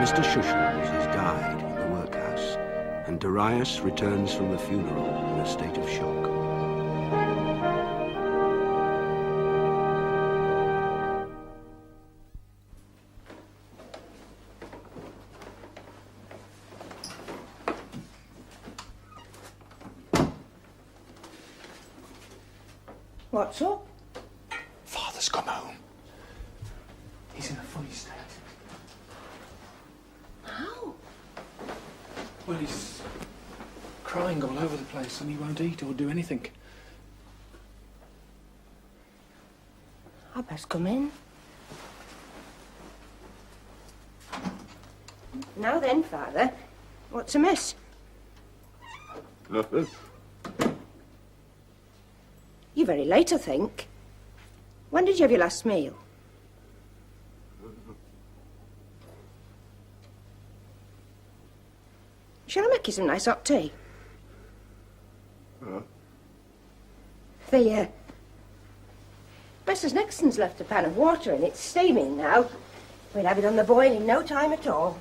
Mr. Shushland has died in the workhouse, and Darius returns from the funeral in a state of shock. What's up? Father's come home. He's in a funny state. How? Well, he's crying all over the place and he won't eat or do anything. I best come in. Now then, Father, what's amiss? Nothing. You're very late, I think. When did you have your last meal? Shall I make you some nice hot tea? Mrs. Nixon's left a pan of water and it's steaming now. We'll have it on the boil in no time at all.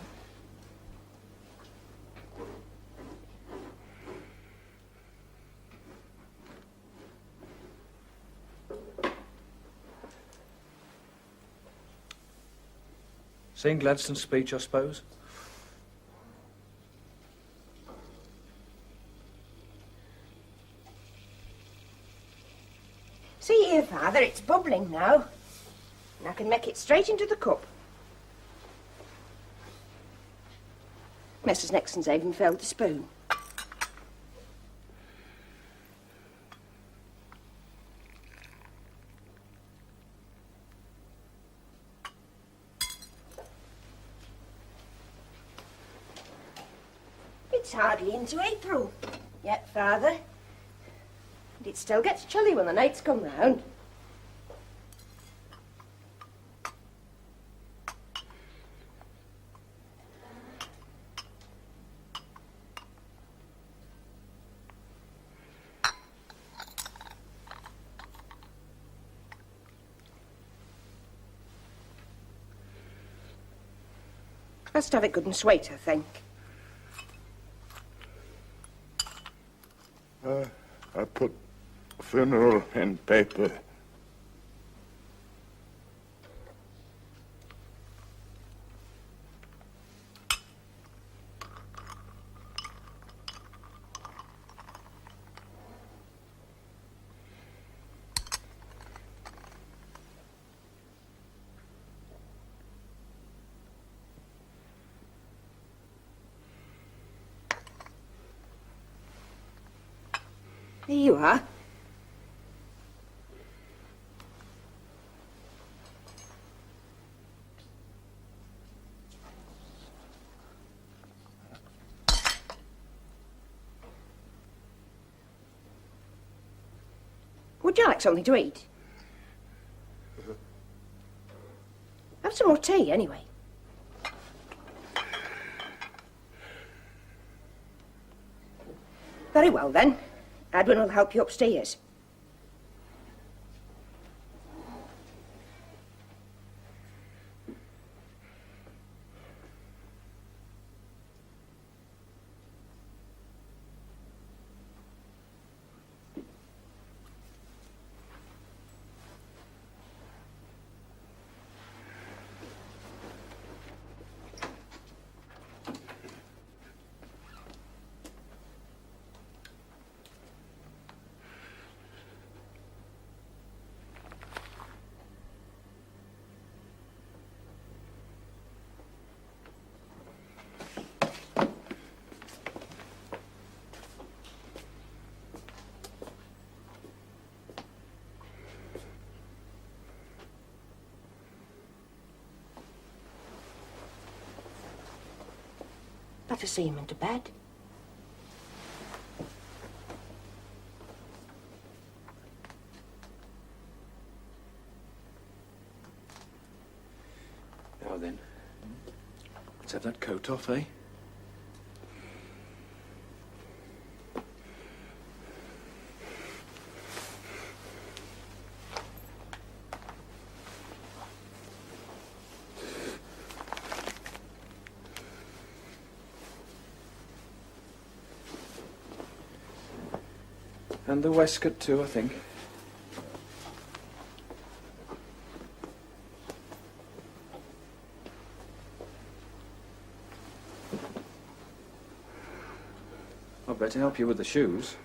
Seen Gladstone's speech, I suppose? See here, Father, it's bubbling now. And I can make it straight into the cup. Mrs. Nixon's even filled the spoon. It's hardly into April yet, Father. And it still gets chilly when the nights come round. Best have it good and sweet, I think. I put funeral in paper. Here you are. Would you like something to eat? Have some more tea, anyway. Very well, then. Edwin will help you upstairs. Better see him into bed. Now then, let's have that coat off, eh? And the waistcoat too, I think. I'd better help you with the shoes.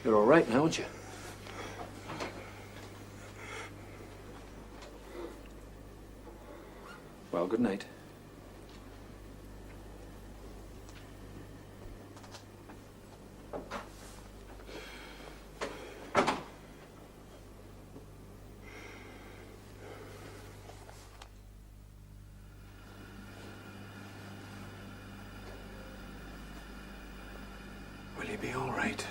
You're all right now, aren't you? Well, good night. Will you be all right?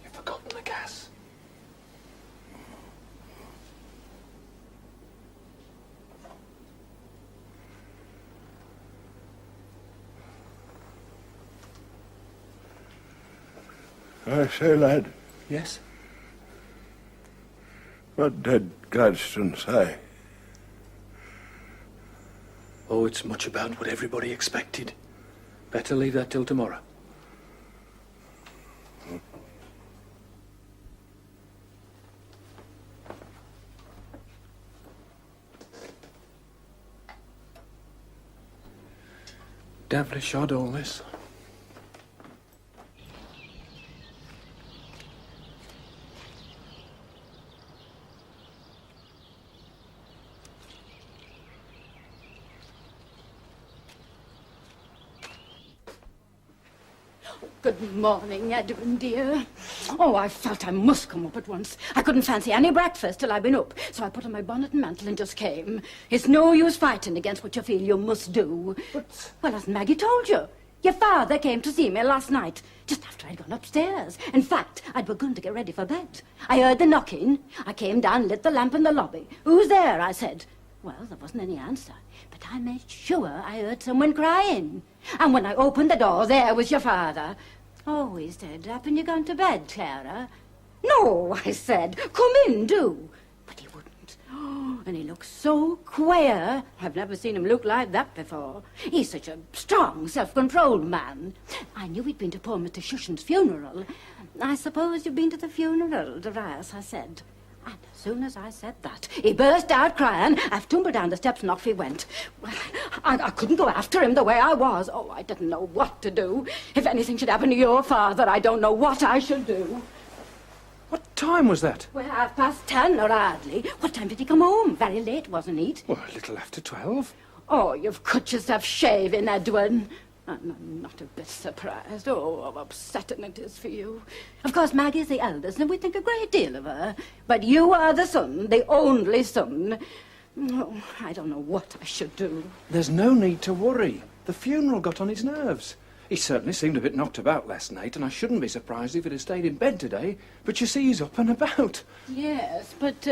You've forgotten the gas. I say, lad, Yes? what did Gladstone say? Oh, it's much about what everybody expected. Better leave that till tomorrow. Devilish odd, all this. Good morning, Edwin, dear. Oh, I felt I must come up at once. I couldn't fancy any breakfast till I'd been up, so I put on my bonnet and mantle and just came. It's no use fighting against what you feel you must do. But... Well, hasn't Maggie told you? Your father came to see me last night, just after I'd gone upstairs. In fact, I'd begun to get ready for bed. I heard the knocking. I came down, lit the lamp in the lobby. "Who's there?" I said. Well, there wasn't any answer, but I made sure I heard someone crying. And when I opened the door, there was your father. "Oh," he said, "happen you gone to bed, Clara?" "No," I said, "come in, do." But he wouldn't. Oh, and he looked so queer. I've never seen him look like that before. He's such a strong, self-controlled man. I knew he'd been to poor Mr. Shushan's funeral. "I suppose you've been to the funeral, Darius," I said. And as soon as I said that, he burst out crying. I've tumbled down the steps and off he went. Well, I couldn't go after him the way I was. Oh, I didn't know what to do. If anything should happen to your father, I don't know what I should do. What time was that? Well, 10:30, or hardly. What time did he come home? Very late, wasn't he? Well, a little after 12. Oh, you've cut yourself shaving, Edwin. I'm not a bit surprised. Oh, how upsetting it is for you. Of course, Maggie's the eldest, and we think a great deal of her. But you are the son, the only son. Oh, I don't know what I should do. There's no need to worry. The funeral got on his nerves. He certainly seemed a bit knocked about last night, and I shouldn't be surprised if he'd have stayed in bed today. But you see, he's up and about. Yes, but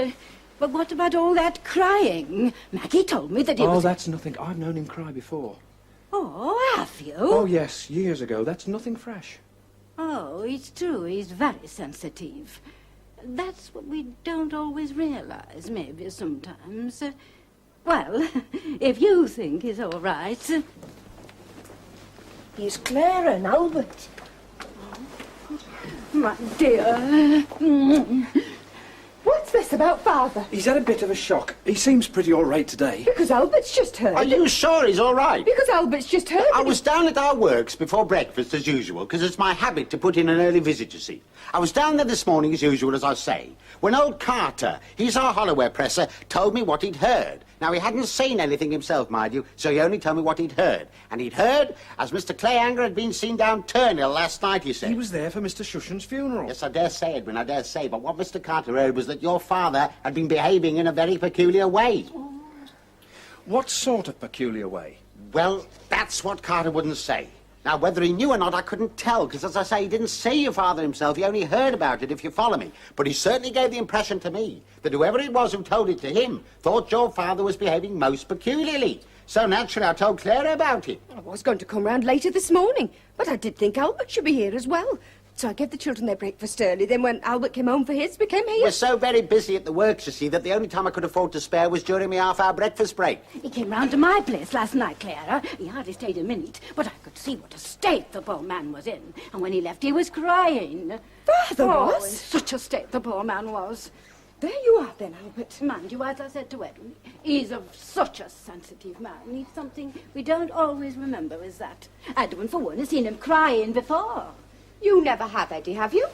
what about all that crying? Maggie told me that he Oh, was... that's nothing. I've known him cry before. Oh, have you? Oh, yes, years ago. That's nothing fresh. Oh, it's true. He's very sensitive. That's what we don't always realize, maybe, sometimes. Well, if you think he's all right... He's Clara and Albert. My dear... What's this about Father? He's had a bit of a shock. He seems pretty all right today. Because Albert's just heard. Are you sure he's all right? Because Albert's just heard. I was down at our works before breakfast as usual, because it's my habit to put in an early visit, you see. I was down there this morning as usual, as I say, when old Carter, he's our Holloway presser, told me what he'd heard. Now, he hadn't seen anything himself, mind you, so he only told me what he'd heard. And he'd heard as Mr. Clayhanger had been seen down Turnhill last night, he said. He was there for Mr. Shushan's funeral. Yes, I dare say, Edwin, I dare say. But what Mr. Carter heard was that your father had been behaving in a very peculiar way. What sort of peculiar way? Well, that's what Carter wouldn't say. Now, whether he knew or not, I couldn't tell, because, as I say, he didn't say your father himself. He only heard about it, if you follow me. But he certainly gave the impression to me that whoever it was who told it to him thought your father was behaving most peculiarly. So naturally, I told Clara about it. I was going to come round later this morning, but I did think Albert should be here as well. So I gave the children their breakfast early. Then when Albert came home for his, we came here. We're so very busy at the works, you see, that the only time I could afford to spare was during my half-hour breakfast break. He came round to my place last night, Clara. He hardly stayed a minute, but I could see what a state the poor man was in. And when he left, he was crying. Father Oh, was? in such a state the poor man was. There you are then, Albert. Mind you, as I said to Edwin, he's of such a sensitive man. He's something we don't always remember, is that. Edwin, for one, has seen him crying before. You never have, Eddie, have you?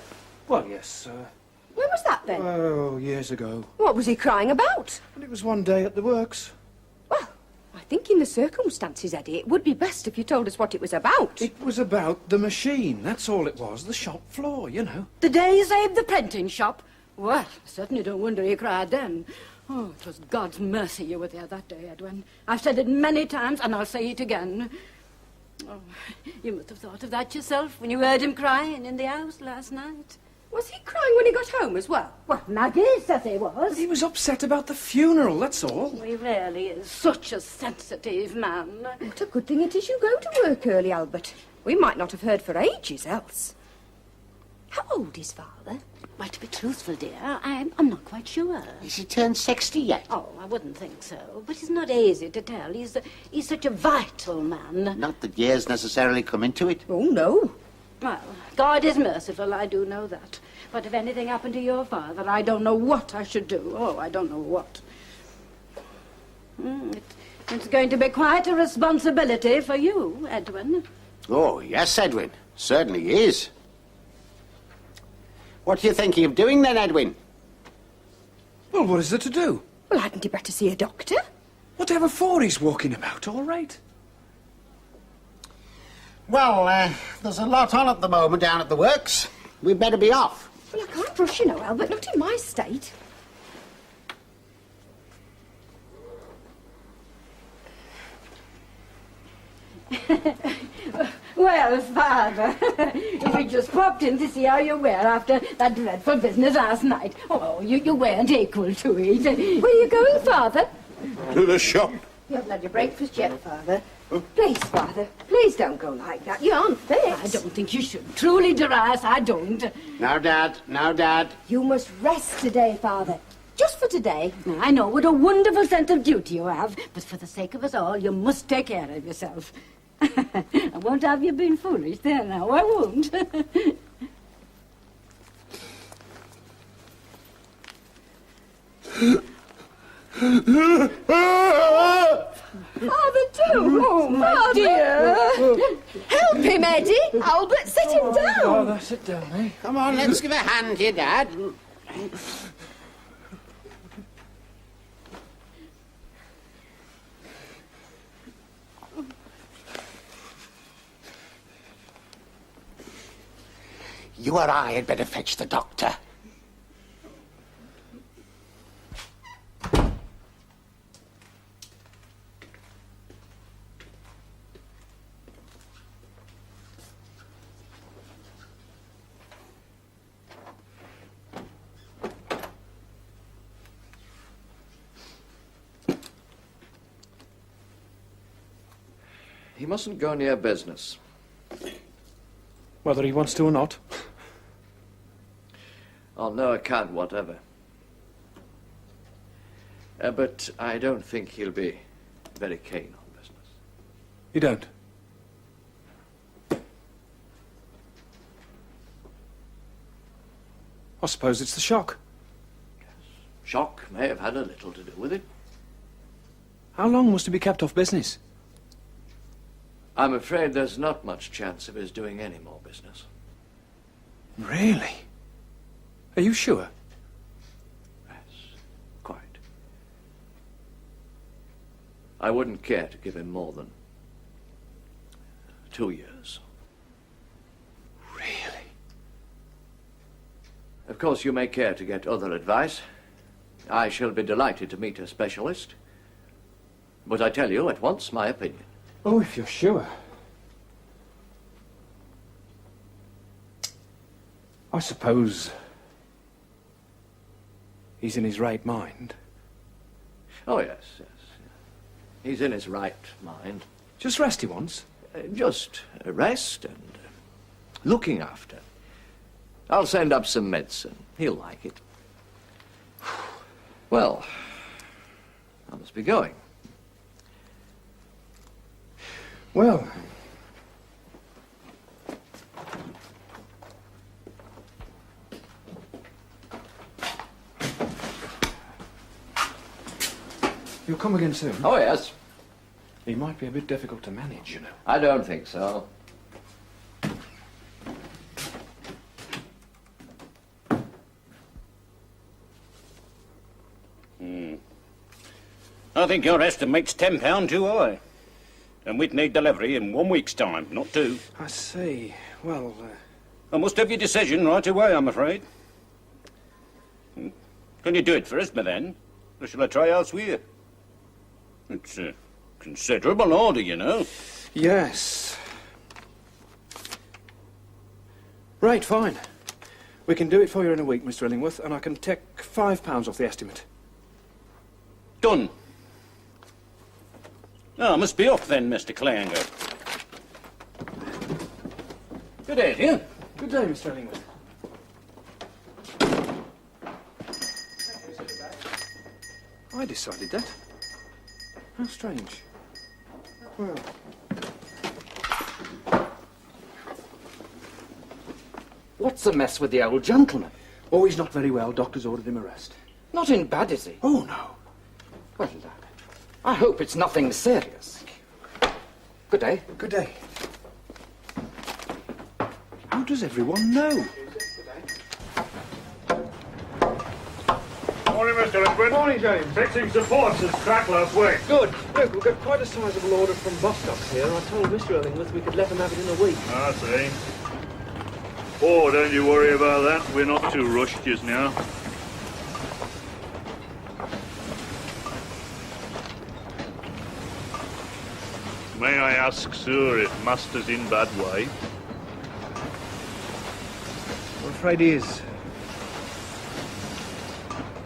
Well, yes, When was that then? oh, years ago. What was he crying about? Well, it was one day at the works. Well, I think in the circumstances, Eddie, it would be best if you told us what it was about. It was about the machine, that's all it was. The shop floor, you know. The day he saved the printing shop? Well, I certainly don't wonder he cried then. Oh, it was God's mercy you were there that day, Edwin. I've said it many times, and I'll say it again. Oh, you must have thought of that yourself when you heard him crying in the house last night. Was he crying when he got home as well? Well, Maggie says he was. He was upset about the funeral, that's all. He really is such a sensitive man. What a good thing it is you go to work early, Albert. We might not have heard for ages else. How old is Father? Well, to be truthful, dear, I'm not quite sure. Has he turned 60 yet? Oh, I wouldn't think so. But it's not easy to tell. He's such a vital man. Not that years necessarily come into it. Oh, no. Well, God is merciful, I do know that. But if anything happened to your father, I don't know what I should do. Oh, I don't know what. It's going to be quite a responsibility for you, Edwin. Oh, yes, Edwin. Certainly is. What are you thinking of doing then, Edwin? Well, what is there to do? Well, hadn't he better see a doctor? Whatever for he's walking about, all right. Well, there's a lot on at the moment down at the works. We'd better be off. Well, I can't rush, you know, Albert, not in my state. Well, Father, if you just popped in to see how you were after that dreadful business last night. Oh, you weren't equal to it. Where are you going, Father? To the shop. You haven't had your breakfast yet, Father. Please, Father, please don't go like that. You aren't fit. I don't think you should. Truly, Darius, I don't. Now, Dad. Now, Dad. You must rest today, Father. Just for today. I know what a wonderful sense of duty you have, but for the sake of us all, you must take care of yourself. I won't have you being foolish there now, I won't. Father, too. Oh, my dear. Help him, Eddie. Albert, sit him down. Father, sit down, eh? Come on, let's give a hand here, Dad. You or I had better fetch the doctor. He mustn't go near business. Whether he wants to or not. On no account whatever. But I don't think he'll be very keen on business. You don't? I suppose it's the shock. Shock may have had a little to do with it. How long must he be kept off business? I'm afraid there's not much chance of his doing any more business. Really? Are you sure? Yes, quite. I wouldn't care to give him more than 2 years. Really? Of course, you may care to get other advice. I shall be delighted to meet a specialist. But I tell you at once my opinion. Oh, if you're sure. I suppose he's in his right mind. Oh, yes, yes. He's in his right mind. Just rest he wants. Just rest and looking after. I'll send up some medicine. He'll like it. Well, I must be going. Well, you'll come again soon. Oh, yes. He might be a bit difficult to manage, you know. I don't think so. I think your estimate's £10 too high. And we'd need delivery in 1 week's time, not 2. I see. Well, I must have your decision right away, I'm afraid. Can you do it for us, by then? Or shall I try elsewhere? It's a considerable order, you know. yes. Right, fine. We can do it for you in a week, Mr. Illingworth, and I can take £5 off the estimate. Done. Oh, I must be off then, Mr. Clayhanger. Good day to you. Good day, Mr. Illingworth. I decided that. How strange. Well... What's the mess with the old gentleman? Oh, he's not very well. Doctor's ordered him a rest. Not in bed, is he? Oh, no. Well, I hope it's nothing serious. Good day. Good day. How does everyone know? Morning, Mr. Edward. Morning, James. Fixing supports since crack last week. Good. Look, we've got quite a sizable order from Bostock here. I told Mr. Illingworth we could let him have it in a week. I see. Oh, don't you worry about that. We're not too rushed just now. May I ask, sir, if Master's in bad way? I'm afraid he is.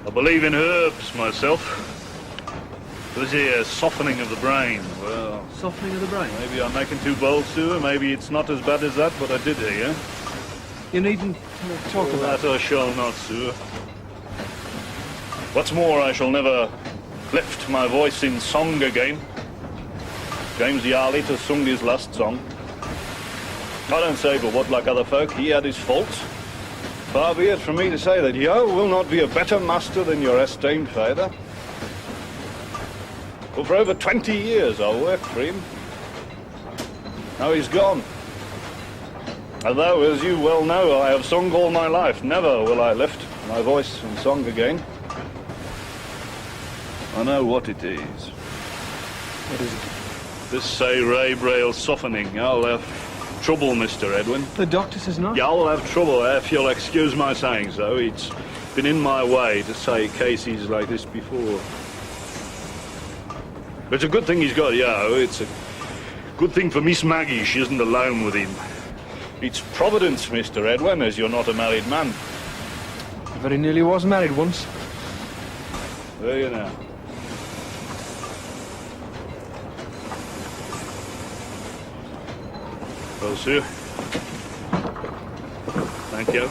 I believe in herbs myself. There's a softening of the brain. Well, Softening of the brain? maybe I'm making too bold, sir. Maybe it's not as bad as that, but I did hear. You needn't talk about That I shall not, sir. What's more, I shall never lift my voice in song again. James the Harlot has sung his last song. I don't say but what, like other folk, he had his faults. Far be it from me to say that Yo will not be a better master than your esteemed father. Well, for over 20 years I worked for him. Now he's gone. Although, as you well know, I have sung all my life, never will I lift my voice in song again. I know what it is. What is it? This cerebral softening. I'll have trouble, Mr. Edwin. The doctor says not? Yeah, I'll have trouble, if you'll excuse my saying so. It's been in my way to say cases like this before. But it's a good thing he's got Yo. It's a good thing for Miss Maggie she isn't alone with him. It's providence, Mr. Edwin, as you're not a married man. I very nearly was married once. There you know. Well, sir. Thank you.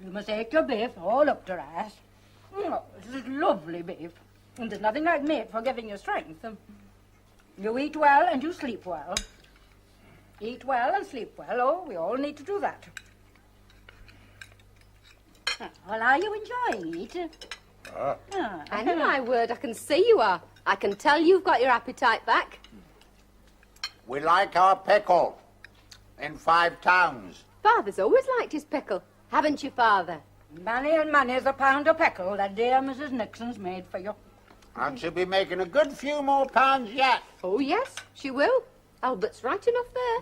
You must take your beef all up to rice. Oh, this is lovely beef. And there's nothing like meat for giving you strength. You eat well and you sleep well. Eat well and sleep well. Oh, we all need to do that. Well, are you enjoying it? And my word, I can see you are. I can tell you've got your appetite back. We like our pickle in 5 towns. Father's always liked his pickle. Haven't you, Father? Many and many's a pound of pickle that dear Mrs. Nixon's made for you. And she'll be making a good few more pounds yet. Oh, yes, she will. Albert's right enough there.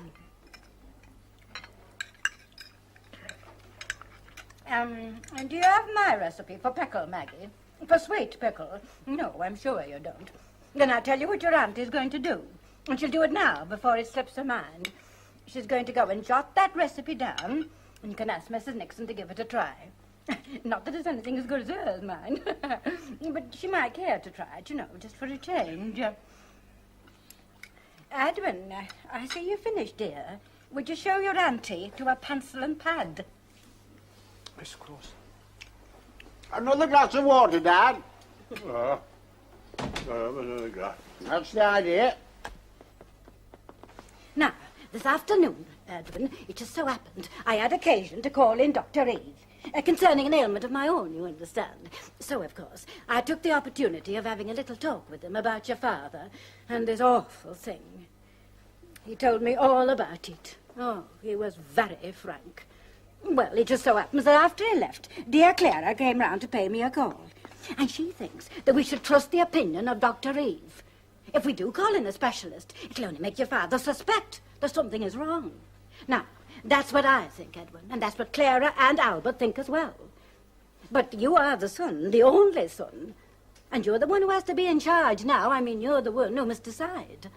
And do you have my recipe for pickle, Maggie? For sweet pickle? No, I'm sure you don't. Then I'll tell you what your aunt is going to do. And she'll do it now, before it slips her mind. She's going to go and jot that recipe down, and you can ask Mrs. Nixon to give it a try. Not that it's anything as good as hers, mind. But she might care to try it, you know, just for a change. Edwin, I see you finished, dear. Would you show your auntie to a pencil and pad? Miss Cross. Another glass of water, Dad. I'll have another glass. That's the idea. Now, this afternoon, Edwin, it just so happened I had occasion to call in Dr. Eve, concerning an ailment of my own, you understand. So, of course, I took the opportunity of having a little talk with him about your father and this awful thing. He told me all about it. Oh, he was very frank. Well, it just so happens that after he left, dear Clara came round to pay me a call. And she thinks that we should trust the opinion of Dr. Eve. If we do call in a specialist, it'll only make your father suspect that something is wrong. Now, that's what I think, Edwin, and that's what Clara and Albert think as well. But you are the son, the only son, and you're the one who has to be in charge now. I mean, you're the one who must decide.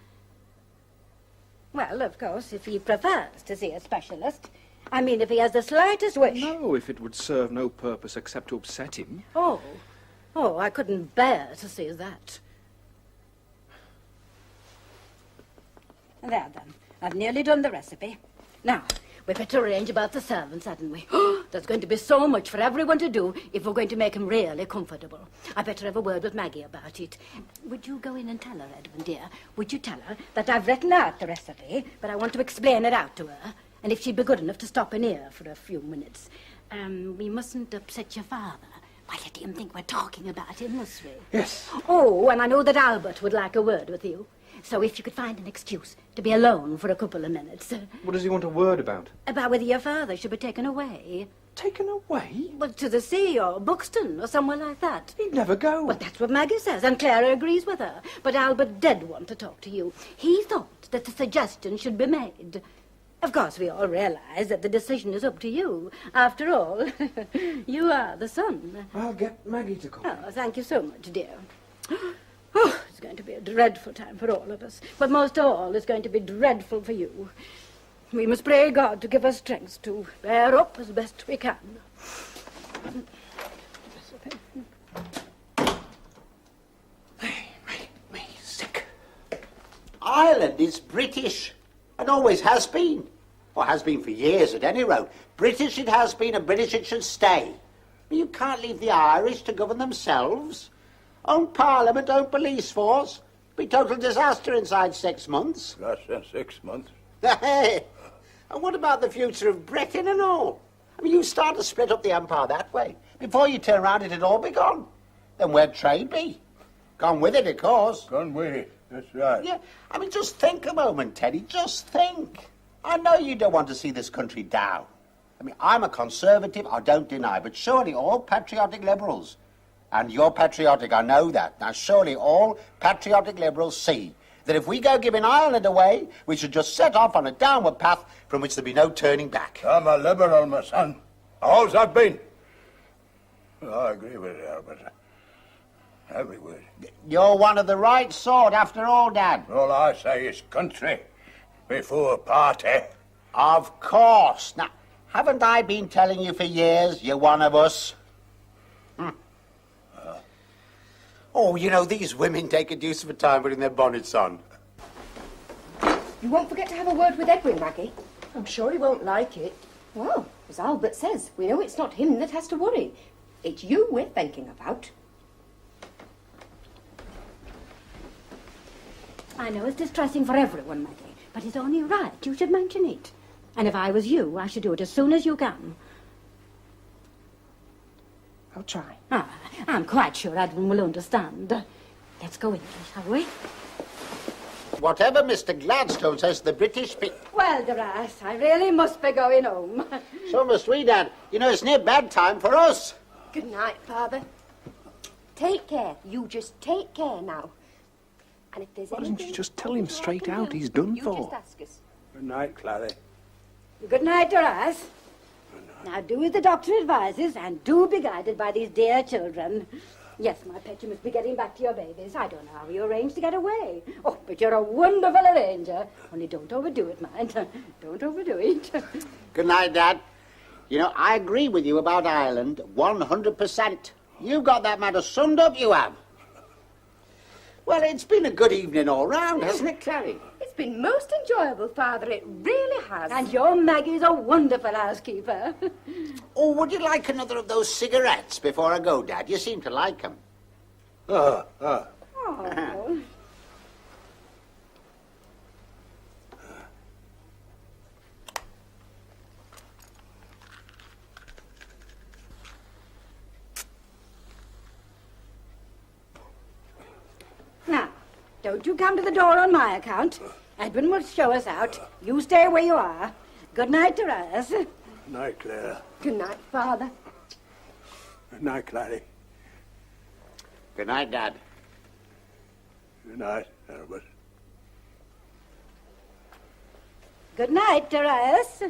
Well, of course, if he prefers to see a specialist, I mean, if he has the slightest wish... No, if it would serve no purpose except to upset him. Oh, I couldn't bear to see that. There, then. I've nearly done the recipe. Now, we'd better arrange about the servants, hadn't we? There's going to be so much for everyone to do if we're going to make them really comfortable. I'd better have a word with Maggie about it. Would you go in and tell her, Edwin, dear? Would you tell her that I've written out the recipe, but I want to explain it out to her? And if she'd be good enough to stop in here for a few minutes. We mustn't upset your father. Why, let him think we're talking about him, must we? Yes. Oh, and I know that Albert would like a word with you. So if you could find an excuse to be alone for a couple of minutes. What does he want a word about? About whether your father should be taken away. Taken away? Well, to the sea or Buxton or somewhere like that. He'd never go. Well, that's what Maggie says, and Clara agrees with her. But Albert did want to talk to you. He thought that the suggestion should be made. Of course, we all realize that the decision is up to you. After all, you are the son. I'll get Maggie to come. Oh, thank you so much, dear. Oh, it's going to be a dreadful time for all of us. But most of all, it's going to be dreadful for you. We must pray God to give us strength to bear up as best we can. Me sick. Ireland is British, and always has been. Or has been for years, at any rate. British it has been, and British it should stay. You can't leave the Irish to govern themselves. Own parliament, own police force. Be total disaster inside 6 months. Less than 6 months. Hey, and what about the future of Britain and all? I mean, you start to split up the empire that way. Before you turn around, it'd all be gone. Then where'd trade be? Gone with it, of course. Gone with it, that's right. Yeah, I mean, just think a moment, Teddy. Just think. I know you don't want to see this country down. I mean, I'm a conservative, I don't deny, but surely all patriotic liberals, and you're patriotic, I know that. Now, surely all patriotic liberals see that if we go giving Ireland away, we should just set off on a downward path from which there'd be no turning back. I'm a liberal, my son. Always have been. Well, I agree with you, Albert. Every word. You're one of the right sort, after all, Dad. All I say is country before party. Of course. Now, haven't I been telling you for years you're one of us? Oh, you know, these women take a deuce of a time putting their bonnets on. You won't forget to have a word with Edwin, Maggie. I'm sure he won't like it. Well, as Albert says, we know it's not him that has to worry. It's you we're thinking about. I know it's distressing for everyone, Maggie, but it's only right you should mention it. And if I was you, I should do it as soon as you can. I'll try. I'm quite sure Edwin will understand. Let's go in, shall we? Whatever Mr. Gladstone says, the British Well, Doris, I really must be going home. So must we, Dad. You know, it's near bedtime for us. Good night, Father. Take care. You just take care now. And if there's Why doesn't anything you just tell him you straight can out do, he's done you for? just ask us. Good night, Clary. Good night, Doris. Now do as the doctor advises, and do be guided by these dear children. Yes, my pet, you must be getting back to your babies. I don't know how you arranged to get away. Oh, but you're a wonderful arranger. Only don't overdo it, mind. Don't overdo it. Good night, Dad. You know, I agree with you about Ireland 100%. You've got that matter summed up, you have. Well, it's been a good evening all round, hasn't it, Clary? It's been most enjoyable, Father. It really has. And your Maggie's a wonderful housekeeper. Oh, would you like another of those cigarettes before I go, Dad? You seem to like them. Oh. Now, don't you come to the door on my account. Edwin will show us out. You stay where you are. Good night, Doris. Good night, Clara. Good night, Father. Good night, Clary. Good night, Dad. Good night, Albert. Good night, Doris.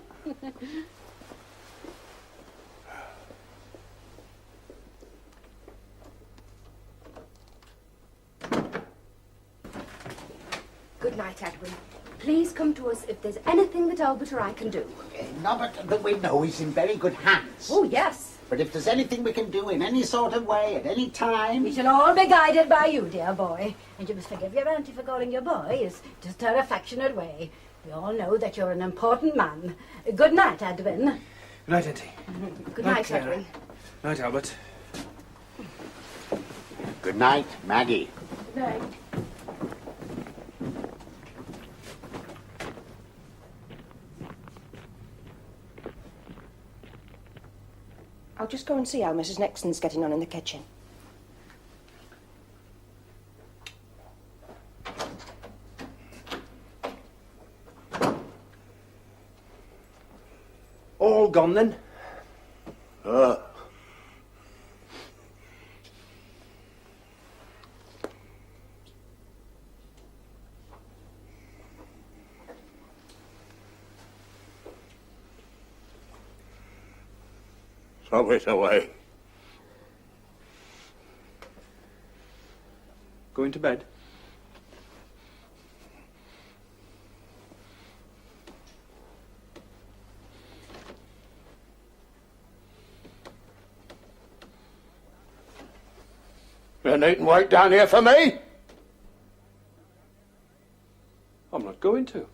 Good night, Edwin. Please come to us if there's anything that Albert or I can do. No, but we know he's in very good hands. Oh, yes. But if there's anything we can do in any sort of way, at any time... We shall all be guided by you, dear boy. And you must forgive your auntie for calling you boy. It's just her affectionate way. We all know that you're an important man. Good night, Edwin. Good night, Auntie. Good night, Clara. Edwin. Night, Albert. Good night, Maggie. Good night. I'll just go and see how Mrs. Nixon's getting on in the kitchen. All gone, then? Throw it away. Going to bed? You needn't wait down here for me. I'm not going to.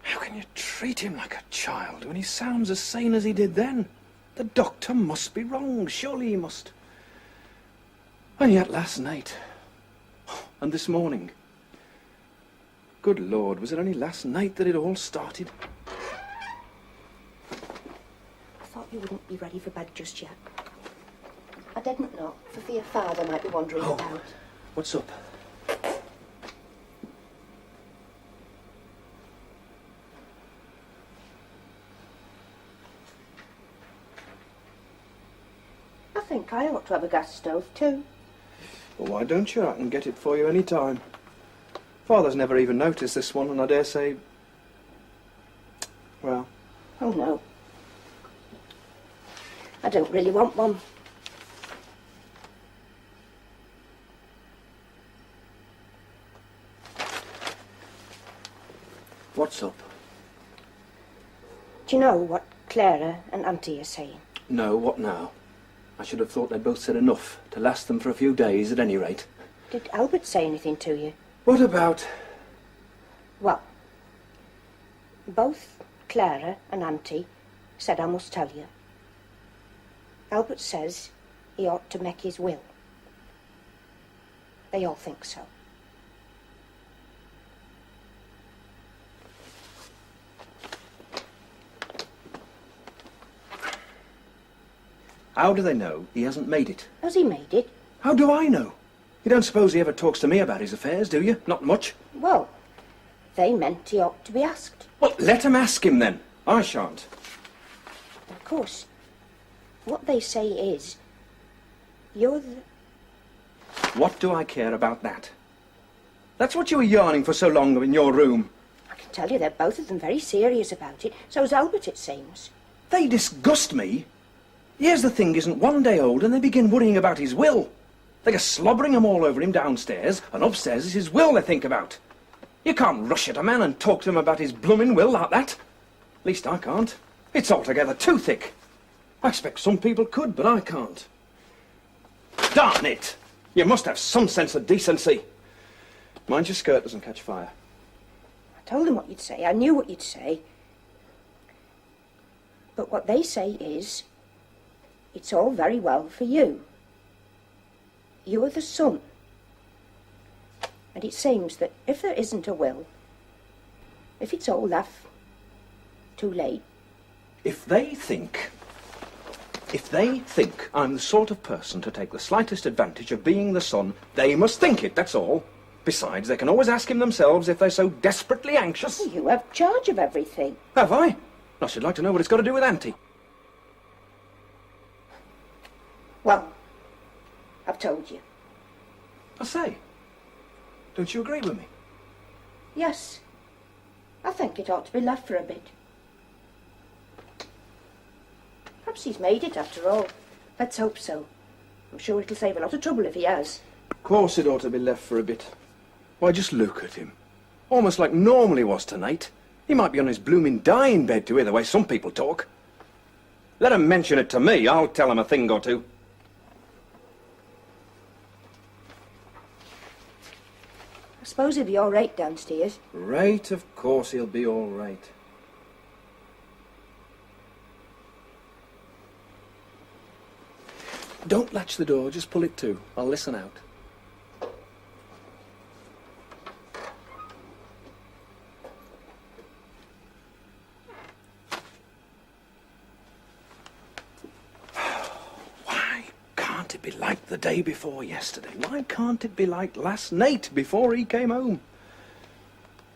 How can you treat him like a child when he sounds as sane as he did then? The doctor must be wrong. Surely he must. And yet last night, and this morning. Good Lord, was it only last night that it all started? I thought you wouldn't be ready for bed just yet. I didn't know, for fear Father might be wandering about. What's up? I think I ought to have a gas stove too. Well, why don't you? I can get it for you any time. Father's never even noticed this one, and I dare say... Well... Oh no. I don't really want one. What's up? Do you know what Clara and Auntie are saying? No, what now? I should have thought they'd both said enough to last them for a few days at any rate. Did Albert say anything to you? What about? Well, both Clara and Auntie said I must tell you. Albert says he ought to make his will. They all think so. How do they know he hasn't made it? Has he made it? How do I know? You don't suppose he ever talks to me about his affairs, do you? Not much. Well, they meant he ought to be asked. Well, let him ask him then. I shan't. Of course, what they say is, you're the... What do I care about that? That's what you were yarning for so long in your room. I can tell you they're both of them very serious about it. So's Albert, it seems. They disgust me. Here's the thing isn't one day old and they begin worrying about his will. They go slobbering them all over him downstairs, and upstairs is his will they think about. You can't rush at a man and talk to him about his blooming will like that. At least I can't. It's altogether too thick. I expect some people could, but I can't. Darn it! You must have some sense of decency. Mind your skirt doesn't catch fire. I told them what you'd say. I knew what you'd say. But what they say is, it's all very well for you. You are the son. And it seems that if there isn't a will, if it's all left too late... If they think I'm the sort of person to take the slightest advantage of being the son, they must think it, that's all. Besides, they can always ask him themselves if they're so desperately anxious. You have charge of everything. Have I? I should like to know what it's got to do with Auntie. Well, I've told you. I say, don't you agree with me? Yes. I think it ought to be left for a bit. Perhaps he's made it after all. Let's hope so. I'm sure it'll save a lot of trouble if he has. Of course it ought to be left for a bit. Why, just look at him. Almost like normal he was tonight. He might be on his blooming dying bed to hear the way some people talk. Let him mention it to me. I'll tell him a thing or two. I suppose he'll be all right downstairs. Right, of course he'll be all right. Don't latch the door, just pull it to. I'll listen out. Why can't it be like the day before yesterday? Why can't it be like last night before he came home?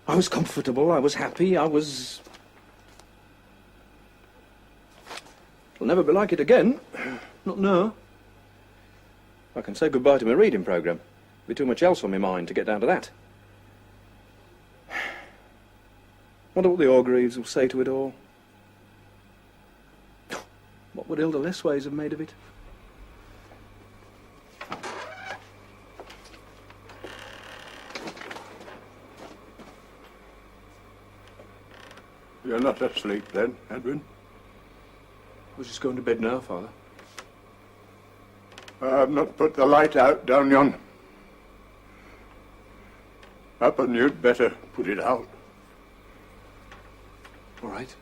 I was comfortable, I was happy, I was... It'll never be like it again. Not now. I can say goodbye to my reading programme. Be too much else on my mind to get down to that. Wonder what the Orgreaves will say to it all. What would Hilda Lessways have made of it? You're not asleep then, Edwin? I was just going to bed now, Father. I've not put the light out down yonder. Happen you'd better put it out. All right.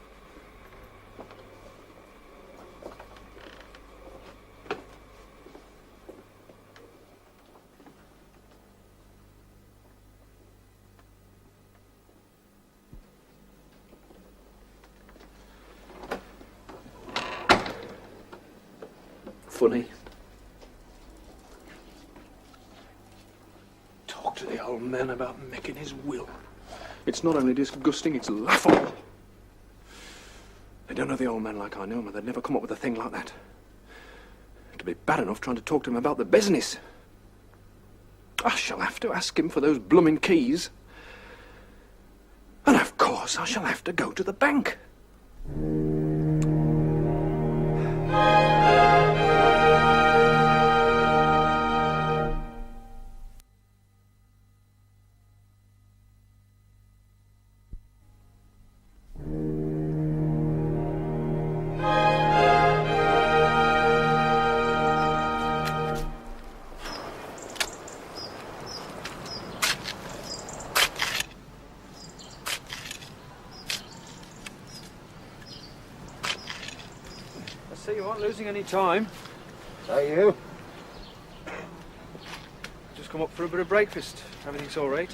Funny. Talk to the old man about making his will. It's not only disgusting, it's laughable. They don't know the old man like I know him, and they'd never come up with a thing like that. It'd be bad enough trying to talk to him about the business. I shall have to ask him for those blooming keys. And of course I shall have to go to the bank. I see you aren't losing any time. Are you? Just come up for a bit of breakfast. Everything's all right.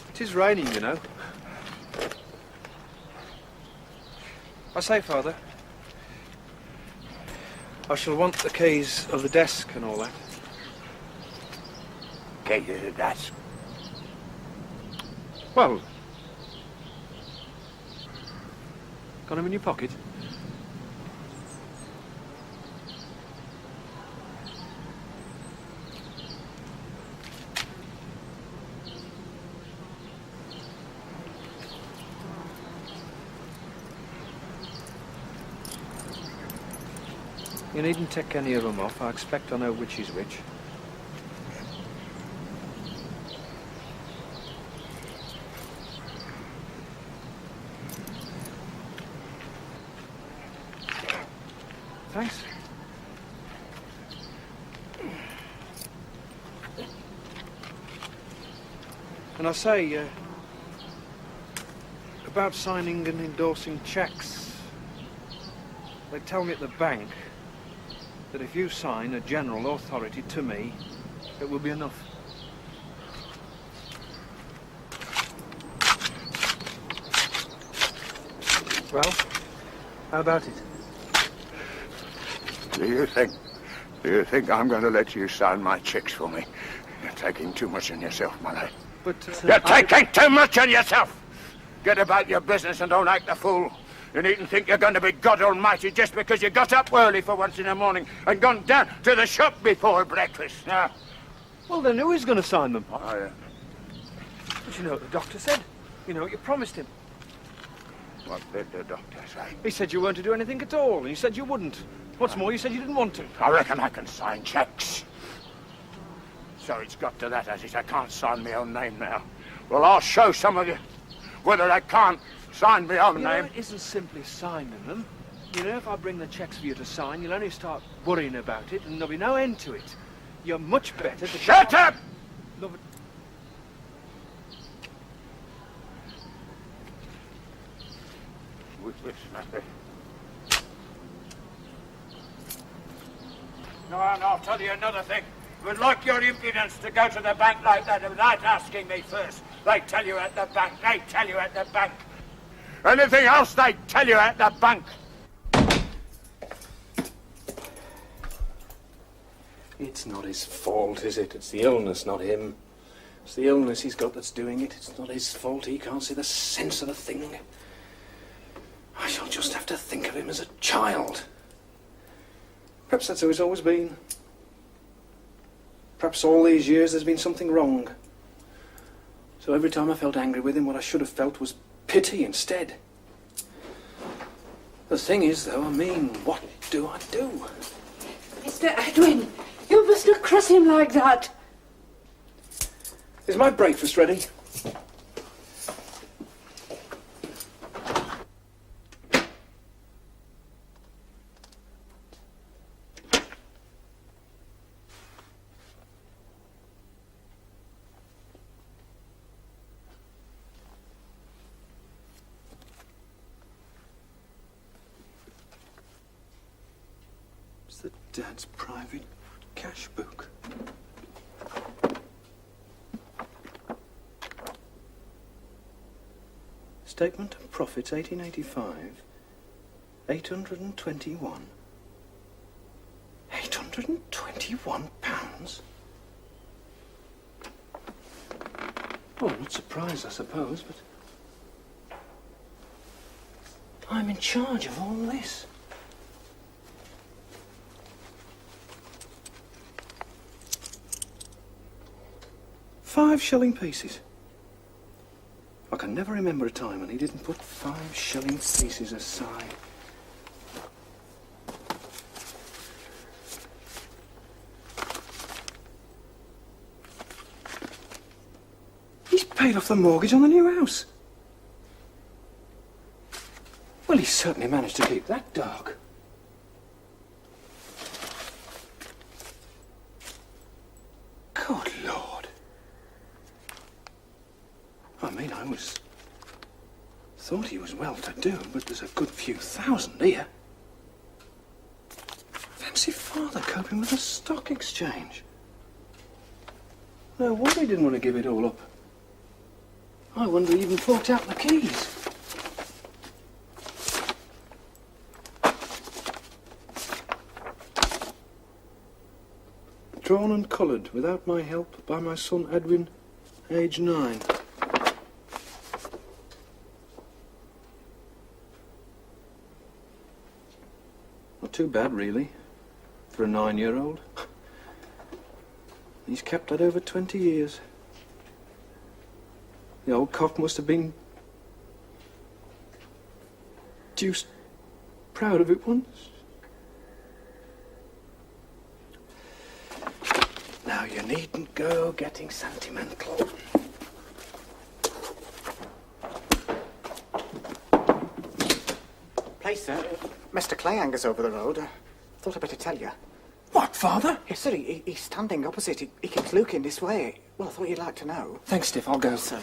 It is raining, you know. I say, Father, I shall want the keys of the desk and all that. Keys of the desk? Well, got them in your pocket? You needn't take any of them off. I expect I know which is which. Thanks. And I say, about signing and endorsing cheques, they tell me at the bank that if you sign a general authority to me, it will be enough. Well, how about it? Do you think I'm going to let you sign my checks for me? You're taking too much on yourself, my lad. But You're taking too much on yourself! Get about your business and don't act a fool. You needn't think you're going to be God Almighty just because you got up early for once in the morning and gone down to the shop before breakfast. Now, well, then who is going to sign them? oh, yeah. But you know what the doctor said. You know what you promised him. What did the doctor say? He said you weren't to do anything at all, and you said you wouldn't. What's more, you said you didn't want to. I reckon I can sign checks. So it's got to that, has it? I can't sign my own name now. Well, I'll show some of you whether I can't sign my own name. It isn't simply signing them. You know, if I bring the cheques for you to sign, you'll only start worrying about it, and there'll be no end to it. You're much better to... Shut up! Love it. No, and I'll tell you another thing. It would like your impudence to go to the bank like that without asking me first. They tell you at the bank. They tell you at the bank. Anything else, they tell you at the bank. It's not his fault, is it? It's the illness, not him. It's the illness he's got that's doing it. It's not his fault. He can't see the sense of the thing. I shall just have to think of him as a child. Perhaps that's how he's always been. Perhaps all these years there's been something wrong. So every time I felt angry with him, what I should have felt was pity instead. The thing is, though, I mean, what do I do? Mr. Edwin, you must not cross him like that. Is my breakfast ready? It's the Dad's private cash book. Statement of profits 1885, 821. 821 pounds? Oh, I'm not surprised, I suppose, but I'm in charge of all this. £5 pieces. I can never remember a time when he didn't put £5 pieces aside. He's paid off the mortgage on the new house. Well, he certainly managed to keep that dark. Good Lord. I mean, thought he was well-to-do, but there's a good few thousand here. Fancy Father coping with a stock exchange. No wonder he didn't want to give it all up. I wonder he even forked out the keys. drawn and coloured without my help by my son Edwin, age 9. Not too bad, really, for a 9-year-old. He's kept that over 20 years. The old cock must have been deuced proud of it once. Now, you needn't go getting sentimental. Please, sir, Mr. Clayhanger's over the road. Thought I'd better tell you. What, Father? Yes, sir, he's standing opposite. He keeps looking this way. Well, I thought you'd like to know. Thanks, Stiff. I'll go. Sir.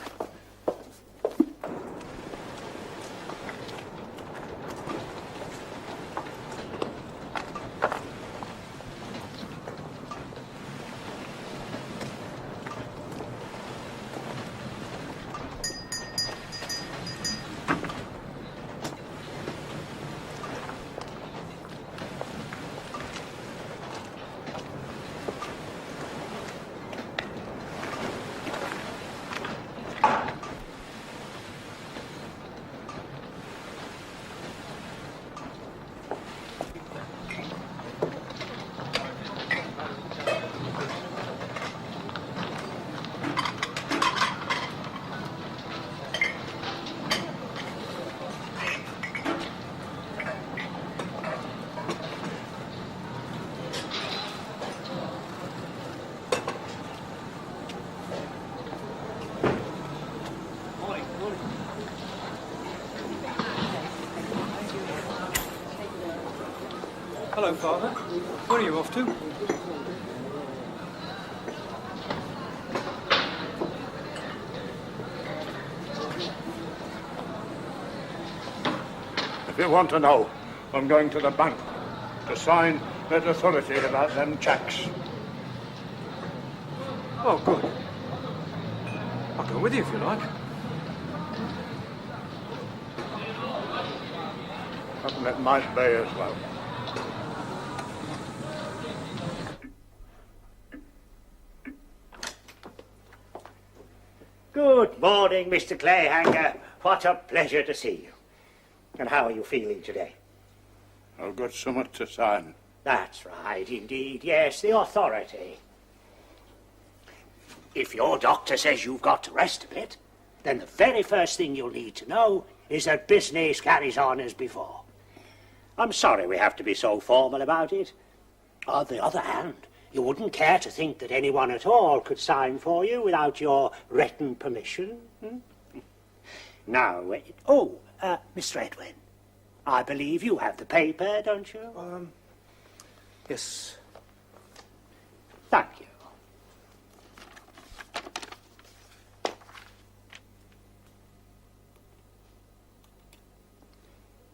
Hello, Father. Where are you off to? If you want to know, I'm going to the bank to sign that authority about them checks. Oh, good. I'll go with you if you like. And it might be as well. Good morning, Mr. Clayhanger. What a pleasure to see you. And how are you feeling today? I've got something to sign. That's right, indeed. Yes, the authority. If your doctor says you've got to rest a bit, then the very first thing you'll need to know is that business carries on as before. I'm sorry we have to be so formal about it. On the other hand, you wouldn't care to think that anyone at all could sign for you without your written permission? Now, Mr. Edwin, I believe you have the paper, don't you? Yes. Thank you.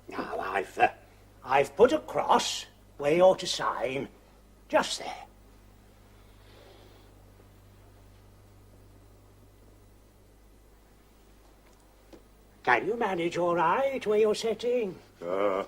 Now, I've put a cross where you're to sign, just there. Can you manage all right where you're sitting? Good.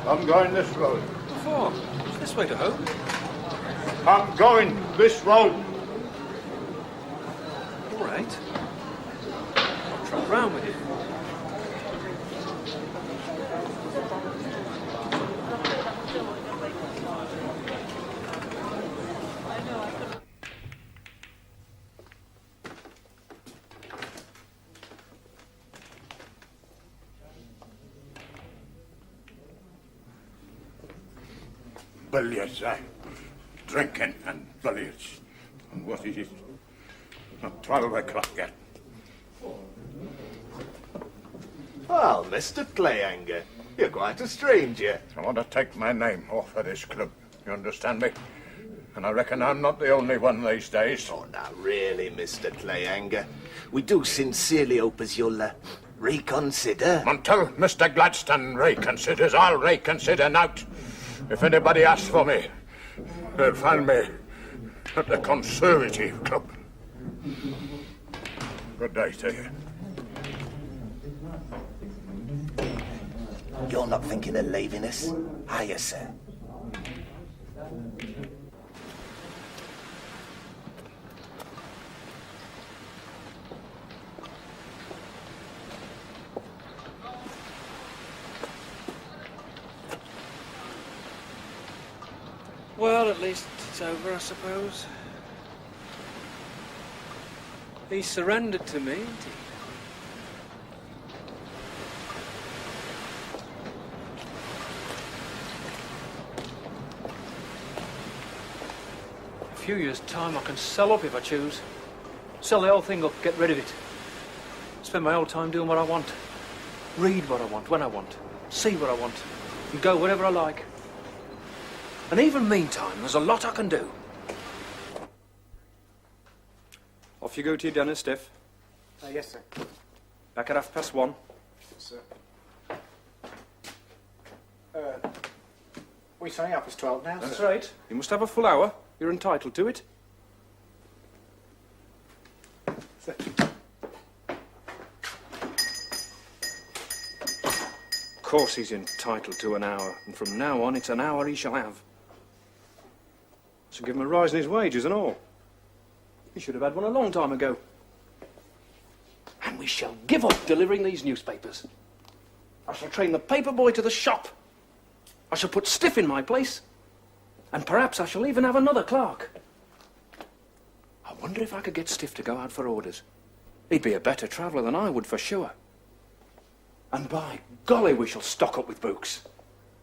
I'm going this road. What for? It's this way to home. I'm going this road. All right. I'll trot round with you. Billiards, eh? Drinking and billiards. And what is it? Not 12 o'clock yet. Well, Mr. Clayhanger, you're quite a stranger. I want to take my name off of this club. You understand me? And I reckon I'm not the only one these days. Oh, now, really, Mr. Clayhanger. We do sincerely hope as you'll reconsider. Until Mr. Gladstone reconsiders, I'll reconsider nought. If anybody asks for me, they'll find me at the Conservative Club. Good day to you. You're not thinking of leaving us, are you, sir? Well, at least it's over, I suppose. He surrendered to me, didn't he? A few years' time, I can sell up if I choose. Sell the whole thing up, get rid of it. Spend my whole time doing what I want. Read what I want, when I want. See what I want. And go wherever I like. And even meantime, there's a lot I can do. Off you go to your dinner, Stiff. Yes, sir. Back at 1:30. Yes, sir. We're saying 12:30 now, That's sir. right. You must have a full hour. You're entitled to it. Sir. Of course he's entitled to an hour, and from now on it's an hour he shall have. So give him a rise in his wages and all. He should have had one a long time ago. And we shall give up delivering these newspapers. I shall train the paper boy to the shop. I shall put Stiff in my place. And perhaps I shall even have another clerk. I wonder if I could get Stiff to go out for orders. He'd be a better traveller than I would, for sure. And by golly, we shall stock up with books.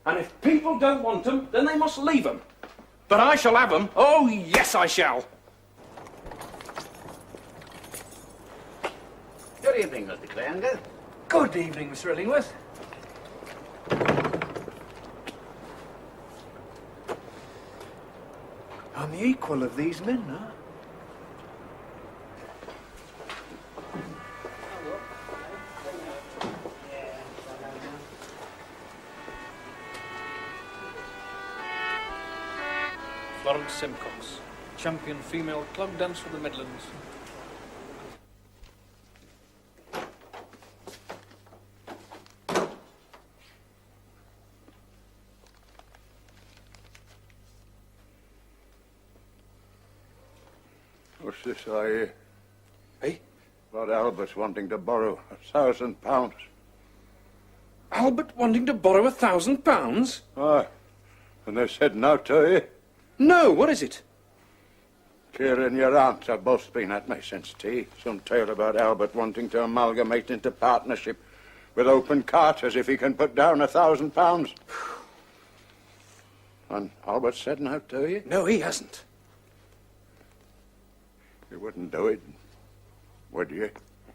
And if people don't want them, then they must leave them. But I shall have them. Oh, yes, I shall. Good evening, Mr. Clayhanger. Good evening, Mr. Illingworth. I'm the equal of these men, huh? Florence Simcox, champion female club dance for the Midlands. What's this I hear? Hey? About Albert wanting to borrow £1,000. Albert wanting to borrow £1,000? Aye. And they said no to you? No, what is it? Kira and your aunt have both been at me since tea. Some tale about Albert wanting to amalgamate into partnership with Open Carters if he can put down £1,000. And Albert said no to you? No, he hasn't. You wouldn't do it, would you?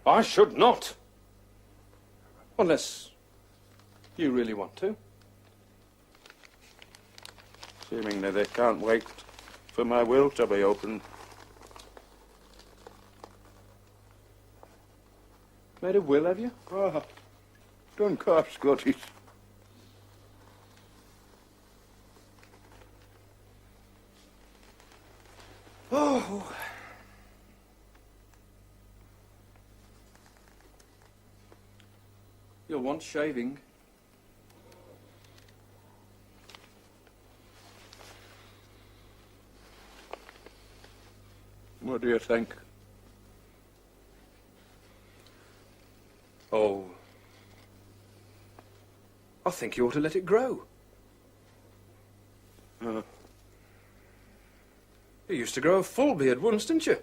I should not. Unless you really want to. Seemingly they can't wait for my will to be opened. Made a will, have you? Ah, Duncalf's got it. Oh. You'll want shaving. What do you think? Oh. I think you ought to let it grow. You used to grow a full beard once, didn't you?